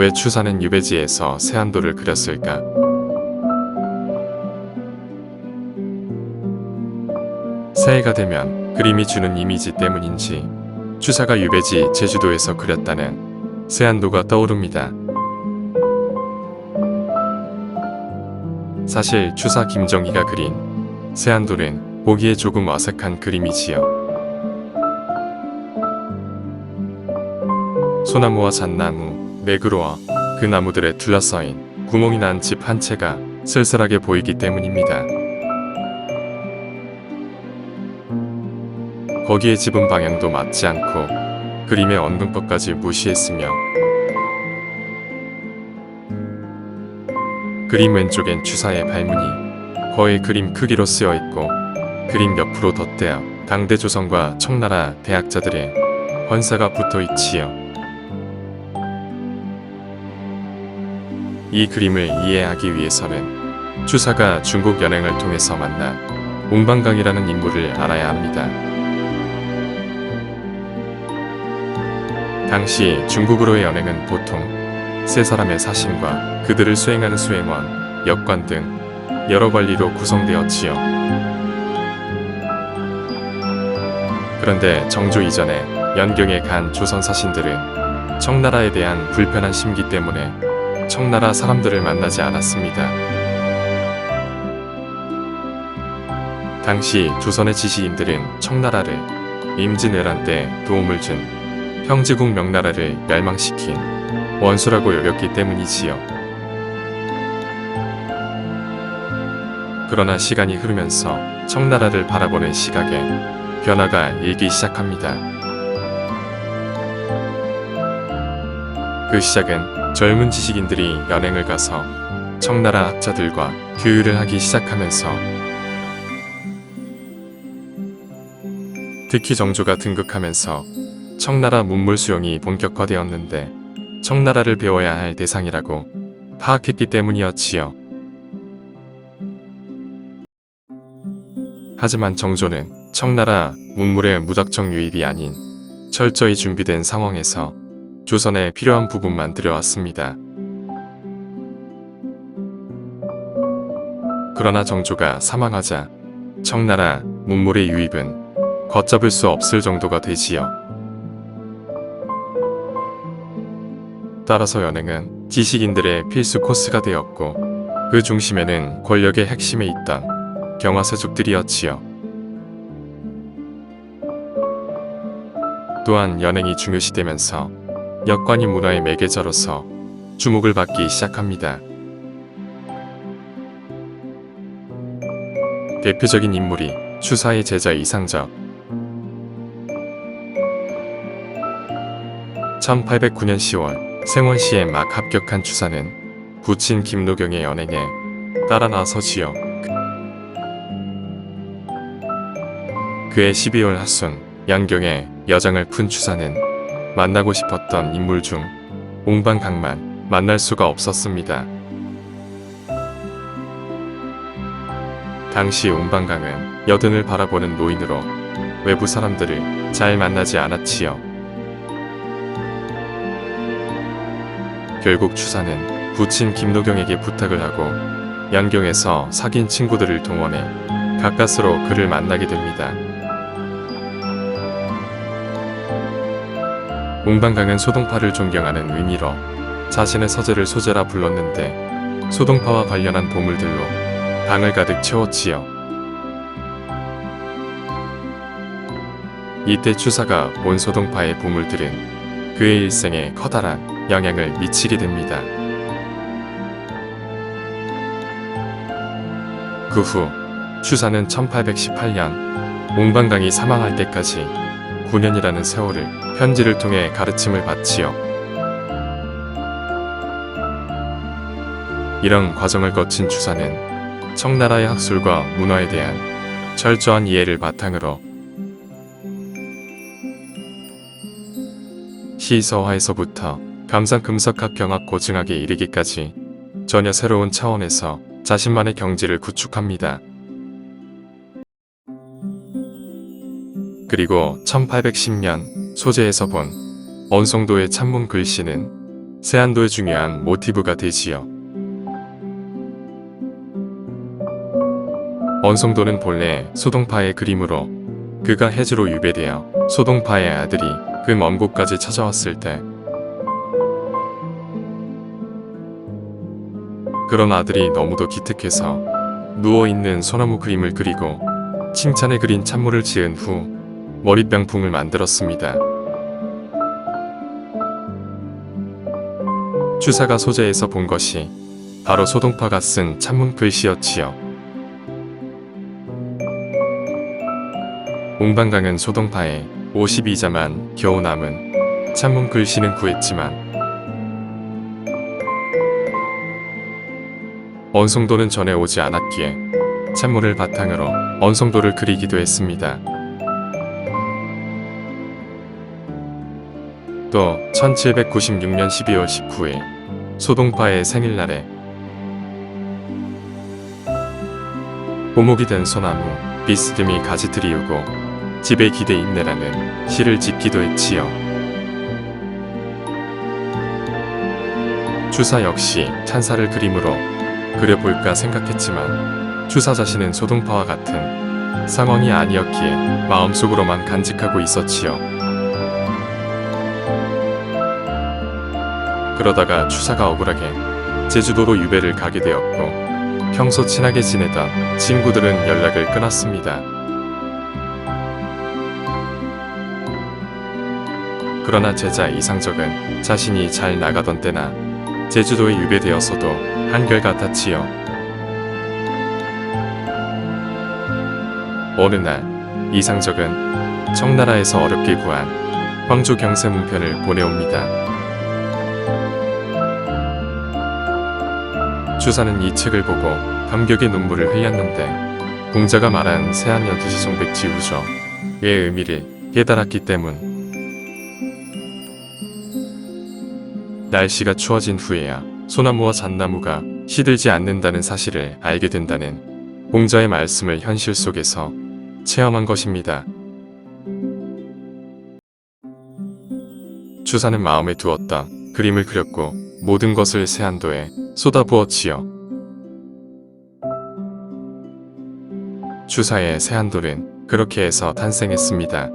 왜 추사는 유배지에서 세안도를 그렸을까? 새해가 되면 그림이 주는 이미지 때문인지 추사가 유배지 제주도에서 그렸다는 세안도가 떠오릅니다. 사실 추사 김정희가 그린 세안도는 보기에 조금 어색한 그림이지요. 소나무와 잣나무, 매그로와 그 나무들에 둘러싸인 구멍이 난 집 한 채가 쓸쓸하게 보이기 때문입니다. 거기에 집은 방향도 맞지 않고 그림의 언근법까지 무시했으며 그림 왼쪽엔 추사의 발문이 거의 그림 크기로 쓰여 있고 그림 옆으로 덧대어 당대 조선과 청나라 대학자들의 헌사가 붙어 있지요. 이 그림을 이해하기 위해서는 추사가 중국 연행을 통해서 만나 옹방강이라는 인물을 알아야 합니다. 당시 중국으로의 연행은 보통 세 사람의 사신과 그들을 수행하는 수행원, 역관 등 여러 관리로 구성되었지요. 그런데 정조 이전에 연경에 간 조선 사신들은 청나라에 대한 불편한 심기 때문에 청나라 사람들을 만나지 않았습니다. 당시 조선의 지식인들은 청나라를 임진왜란 때 도움을 준 형제국 명나라를 멸망시킨 원수라고 여겼기 때문이지요. 그러나 시간이 흐르면서 청나라를 바라보는 시각에 변화가 일기 시작합니다. 그 시작은 젊은 지식인들이 연행을 가서 청나라 학자들과 교류를 하기 시작하면서 특히 정조가 등극하면서 청나라 문물 수용이 본격화되었는데 청나라를 배워야 할 대상이라고 파악했기 때문이었지요. 하지만 정조는 청나라 문물의 무작정 유입이 아닌 철저히 준비된 상황에서 조선에 필요한 부분만 들여왔습니다. 그러나 정조가 사망하자 청나라 문물의 유입은 걷잡을 수 없을 정도가 되지요. 따라서 연행은 지식인들의 필수 코스가 되었고 그 중심에는 권력의 핵심에 있던 경화세족들이었지요. 또한 연행이 중요시되면서 역관이 문화의 매개자로서 주목을 받기 시작합니다. 대표적인 인물이 추사의 제자 이상적. 1809년 10월 생원시에 막 합격한 추사는 부친 김노경의 연행에 따라 나서지요. 그해 12월 하순 양경에 여장을 푼 추사는 만나고 싶었던 인물 중 옹방강만 만날 수가 없었습니다. 당시 옹방강은 여든을 바라보는 노인으로 외부 사람들을 잘 만나지 않았지요. 결국 추사는 부친 김노경에게 부탁을 하고 양경에서 사귄 친구들을 동원해 가까스로 그를 만나게 됩니다. 옹방강은 소동파를 존경하는 의미로 자신의 서재를 소재라 불렀는데 소동파와 관련한 보물들로 방을 가득 채웠지요. 이때 추사가 본 소동파의 보물들은 그의 일생에 커다란 영향을 미치게 됩니다. 그 후 추사는 1818년 옹방강이 사망할 때까지 9년이라는 세월을 편지를 통해 가르침을 받지요. 이런 과정을 거친 추사는 청나라의 학술과 문화에 대한 철저한 이해를 바탕으로 시서화에서부터 감상금석학 경학 고증학에 이르기까지 전혀 새로운 차원에서 자신만의 경지를 구축합니다. 그리고 1810년 소재에서 본 언송도의 찬문 글씨는 세안도의 중요한 모티브가 되지요. 언송도는 본래 소동파의 그림으로 그가 해주로 유배되어 소동파의 아들이 그 먼 곳까지 찾아왔을 때 그런 아들이 너무도 기특해서 누워있는 소나무 그림을 그리고 칭찬에 그린 찬물을 지은 후 머리병풍을 만들었습니다. 추사가 소재에서 본 것이 바로 소동파가 쓴 찬문 글씨였지요. 웅방강은 소동파의 52자만 겨우 남은 찬문 글씨는 구했지만 언송도는 전해 오지 않았기에 찬문을 바탕으로 언송도를 그리기도 했습니다. 또 1796년 12월 19일 소동파의 생일날에 고목이 된 소나무 비스듬히 가지 들이우고 집에 기대 있네라는 시를 짓기도 했지요. 추사 역시 찬사를 그림으로 그려볼까 생각했지만 추사 자신은 소동파와 같은 상황이 아니었기에 마음속으로만 간직하고 있었지요. 그러다가 추사가 억울하게 제주도로 유배를 가게 되었고 평소 친하게 지내던 친구들은 연락을 끊었습니다. 그러나 제자 이상적은 자신이 잘 나가던 때나 제주도에 유배되었어도 한결같았지요. 어느 날 이상적은 청나라에서 어렵게 구한 황조 경세문편을 보내옵니다. 추사는 이 책을 보고 감격의 눈물을 흘렸는데 공자가 말한 세안연두시 송백지우저의 의미를 깨달았기 때문. 날씨가 추워진 후에야 소나무와 잣나무가 시들지 않는다는 사실을 알게 된다는 공자의 말씀을 현실 속에서 체험한 것입니다. 추사는 마음에 두었던 그림을 그렸고 모든 것을 세안도에 쏟아부었지요. 추사의 세안도는 그렇게 해서 탄생했습니다.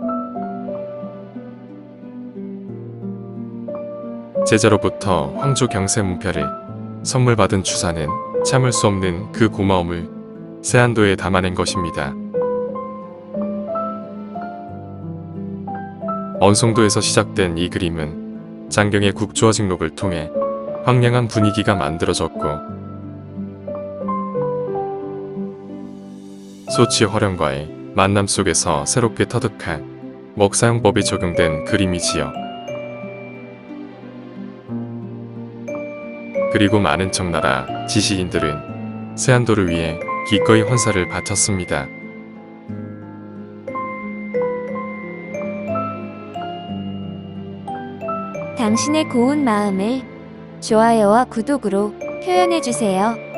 제자로부터 황조 경세문표를 선물 받은 추사는 참을 수 없는 그 고마움을 세안도에 담아낸 것입니다. 언송도에서 시작된 이 그림은 장경의 국조화직록을 통해 황량한 분위기가 만들어졌고 소치 화령과의 만남 속에서 새롭게 터득한 먹사용법이 적용된 그림이지요. 그리고 많은 청나라 지식인들은 세안도를 위해 기꺼이 헌사를 바쳤습니다. 당신의 고운 마음을 좋아요와 구독으로 표현해주세요.